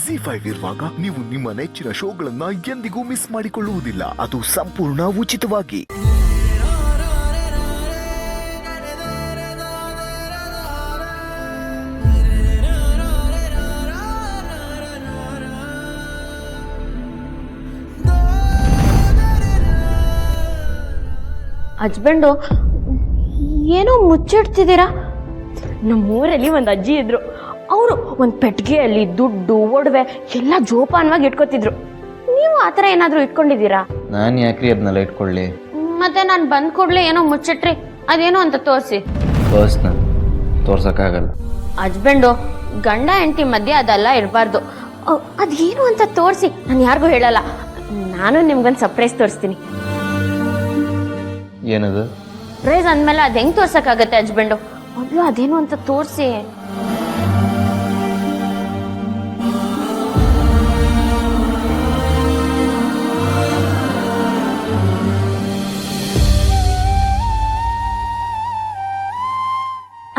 ಜಿ5 ಇರುವಾಗ ನೀವು ನಿಮ್ಮ ನೆಚ್ಚಿನ ಶೋಗಳನ್ನ ಎಂದಿಗೂ ಮಿಸ್ ಮಾಡಿಕೊಳ್ಳುವುದಿಲ್ಲ. ಅದು ಸಂಪೂರ್ಣ ಉಚಿತವಾಗಿ. ಹಸ್ಬೆಂಡು ಏನೋ ಮುಚ್ಚಿಡ್ತಿದ್ದೀರಾ? ನಮ್ಮೂರಲ್ಲಿ ಒಂದು ಅಜ್ಜಿ ಇದ್ರು. ಅವರು ಒಂದು ಪೆಟ್ಟಿಗೆಯಲ್ಲಿ ದುಡ್ಡು ಒಡವೆ ಎಲ್ಲ ಜೋಪಾನವಾಗಿ ಇಟ್ಕೋತಿದ್ರು. ನೀವು ಆ ಥರ ಏನಾದರೂ ಇಟ್ಕೊಂಡಿದ್ದೀರಾ? ನಾನು ಯಾಕ್ರಿ ಅದನ್ನೆಲ್ಲ ಇಟ್ಕೊಳ್ಳಿ? ಮತ್ತೆ ನಾನು ಬಂದ್ ಕೂಡಲೇ ಏನೋ ಮುಚ್ಚಿಟ್ರಿ, ಅದೇನೋ ಅಂತ ತೋರಿಸಿ. ತೋರ್ಸಕ್ಕಾಗಲ್ಲ. ಹಸ್ಬೆಂಡು ಗಂಡ ಹೆಂಡತಿ ಮಧ್ಯೆ ಅದೆಲ್ಲ ಇರಬಾರ್ದು. ಅದೇನು ಅಂತ ತೋರಿಸಿ, ನಾನು ಯಾರಿಗೂ ಹೇಳಲ್ಲ. ನಾನು ನಿಮ್ಗೊಂದು ಸರ್ಪ್ರೈಸ್ ತೋರಿಸ್ತೀನಿ. ಏನದು? ಸರ್ಪ್ರೈಸ್ ಅಂದಮೇಲೆ ಅದು ಹೆಂಗೆ ತೋರ್ಸಕ್ಕಾಗತ್ತೆ ಹಸ್ಬೆಂಡು? ಮೊದಲು ಅದೇನು ಅಂತ ತೋರಿಸಿ.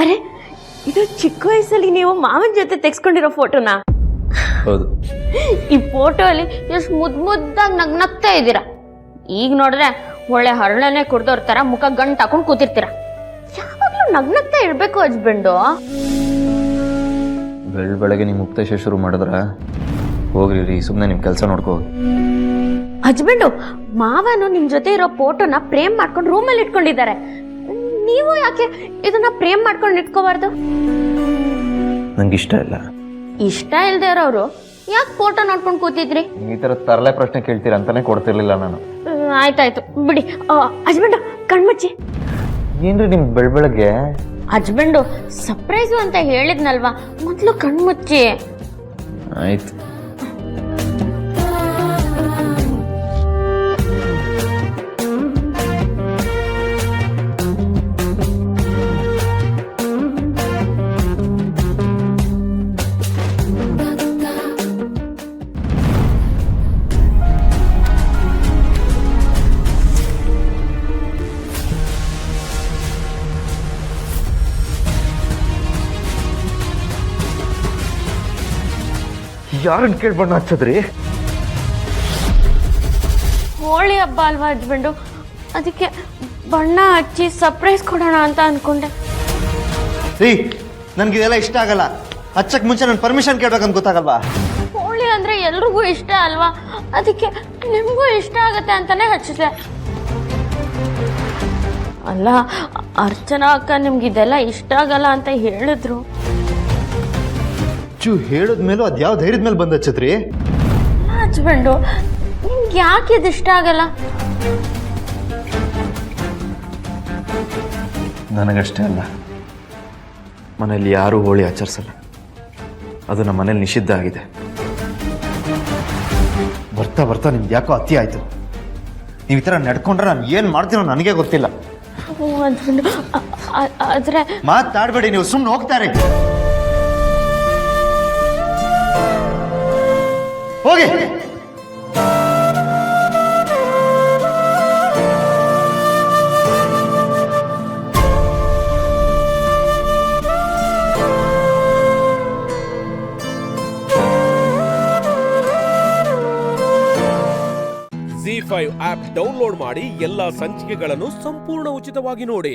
ಅರೆ, ಇದು ಚಿಕ್ಕ ವಯಸ್ಸಲ್ಲಿ ನೀವು ಮಾವನ ಜೊತೆ ತೆಗೆಸ್ಕೊಂಡಿರೋ ಫೋಟೋನಾ? ಹೌದು. ಈ ಫೋಟೋ ಅಲ್ಲಿ ಎಷ್ಟು ಮುದ್ದಾಗಿ ನಗ್ನಗ್ತಾ ಇದ್ದೀರಾ. ಈಗ ನೋಡಿದ್ರೆ ಒಳ್ಳೆ ಹರಳನೆ ಕುಡ್ದವ್ರ ತರ ಮುಖ ಗಂಟು ಹಾಕೊಂಡು ಕೂತಿರ್ತೀರ. ಯಾವಾಗ್ಲೂ ನಗ್ನಗ್ತಾ ಇರ್ಬೇಕು ಹಸ್ಬೆಂಡು. ಬೆಳಗ್ಗೆ ನಿಮ್ ಉಪದೇಶ ಶುರು ಮಾಡಿದ್ರ ಹೋಗ್ರಿ, ಸುಮ್ಮನೆ ನಿಮ್ ಕೆಲಸ ನೋಡ್ಕೋ ಹೋಗಿ. ಹಸ್ಬೆಂಡು, ಮಾವನು ನಿಮ್ ಜೊತೆ ಇರೋ ಫೋಟೋನ ಪ್ರೇಮ್ ಮಾಡ್ಕೊಂಡು ರೂಮಲ್ಲಿ ಇಟ್ಕೊಂಡಿದ್ದಾರೆ. ನೀವು ಯಾಕೆ ಇದನ್ನ ಪ್ರೇಮ್ ಮಾಡ್ಕೊಂಡು ಇಟ್ಕೋಬಾರ್ದು? ನಂಗೆ ಇಷ್ಟ ಇಲ್ಲ. ಇಷ್ಟ ಇಲ್ದೇ ಇರೋರು ಯಾಕೆ ಫೋಟೋ ನೋಡ್ಕೊಂಡು ಕೂತಿದ್ರಿ? ಈ ತರ ತರಲೆ ಪ್ರಶ್ನೆ ಕೇಳ್ತೀರ ಅಂತಾನೆ ಕೊಡ್ತಿರ್ಲಿಲ್ಲ ನಾನು. ಆಯ್ತಾಯ್ತು ಬಿಡಿ. ಹಸ್ಬೆಂಡು ಕಣ್ಮುಚ್ಚಿ. ಏನ್ರಿ ನಿಮ್ ಬೆಳಗ್ಗೆ? ಹಸ್ಬೆಂಡು ಸರ್ಪ್ರೈಸು ಅಂತ ಹೇಳಿದ್ನಲ್ವಾ, ಮೊದಲು ಕಣ್ಮುಚ್ಚಿ. ಆಯ್ತು. ಯಾರನ್ನ ಕೇಳಿ ಬಣ್ಣ ಹಚ್ಚದ್ರಿ? ಹೋಳಿ ಹಬ್ಬ ಅಲ್ವಾ ಹಸ್ಬೆಂಡು, ಅದಕ್ಕೆ ಬಣ್ಣ ಹಚ್ಚಿ ಸರ್ಪ್ರೈಸ್ ಕೊಡೋಣ ಅಂತ ಅನ್ಕೊಂಡೆ. ರೀ, ನನ್ಗಿದೆಲ್ಲ ಇಷ್ಟ ಆಗಲ್ಲ. ಹಚ್ಚಕ್ ಮುಂಚೆ ನಾನು ಪರ್ಮಿಷನ್ ಕೇಳ್ಬೇಕಂತ ಗೊತ್ತಾಗಲ್ವಾ? ಹೋಳಿ ಅಂದ್ರೆ ಎಲ್ರಿಗೂ ಇಷ್ಟ ಅಲ್ವಾ, ಅದಕ್ಕೆ ನಿಮಗೂ ಇಷ್ಟ ಆಗತ್ತೆ ಅಂತಾನೆ ಹಚ್ಚಿದೆ. ಅಲ್ಲ, ಅರ್ಚನಾ ಅಕ್ಕ ನಿಮ್ಗೆ ಇದೆಲ್ಲ ಇಷ್ಟ ಆಗಲ್ಲ ಅಂತ ಹೇಳಿದ್ರು. ಹೇಳದ್ಮೇಲೂ ಅದ್ ಯಾವ ಧೈರ್ಯದ ಮೇಲೆ ಬಂದ್ ಹಚ್ಚತ್ರಿ? ಹಸ್ಬೆಂಡು, ನಿಮ್ಗೆ ಯಾಕೆ ಇದು ಇಷ್ಟ ಆಗಲ್ಲ? ನನಗಷ್ಟೇ ಅಲ್ಲ, ಮನೇಲಿ ಯಾರೂ ಹೋಳಿ ಆಚರಿಸಲ್ಲ. ಅದು ನಮ್ಮ ಮನೇಲಿ ನಿಷಿದ್ಧ ಆಗಿದೆ. ಬರ್ತಾ ಬರ್ತಾ ನಿಮ್ದು ಯಾಕೋ ಅತಿ ಆಯ್ತು. ನೀವು ಈ ಥರ ನಡ್ಕೊಂಡ್ರೆ ನಾನು ಏನು ಮಾಡ್ತೀನೋ ನನಗೆ ಗೊತ್ತಿಲ್ಲ. ಹಸ್ಬೆಂಡು, ಆದ್ರೆ ಮಾತಾಡಬೇಡಿ, ನೀವು ಸುಮ್ಮನೆ ಹೋಗ್ತಾರೆ. ಹೋಗಿ. ಜಿ5 ಆಪ್ ಡೌನ್ಲೋಡ್ ಮಾಡಿ ಎಲ್ಲಾ ಸಂಚಿಕೆಗಳನ್ನು ಸಂಪೂರ್ಣ ಉಚಿತವಾಗಿ ನೋಡಿ.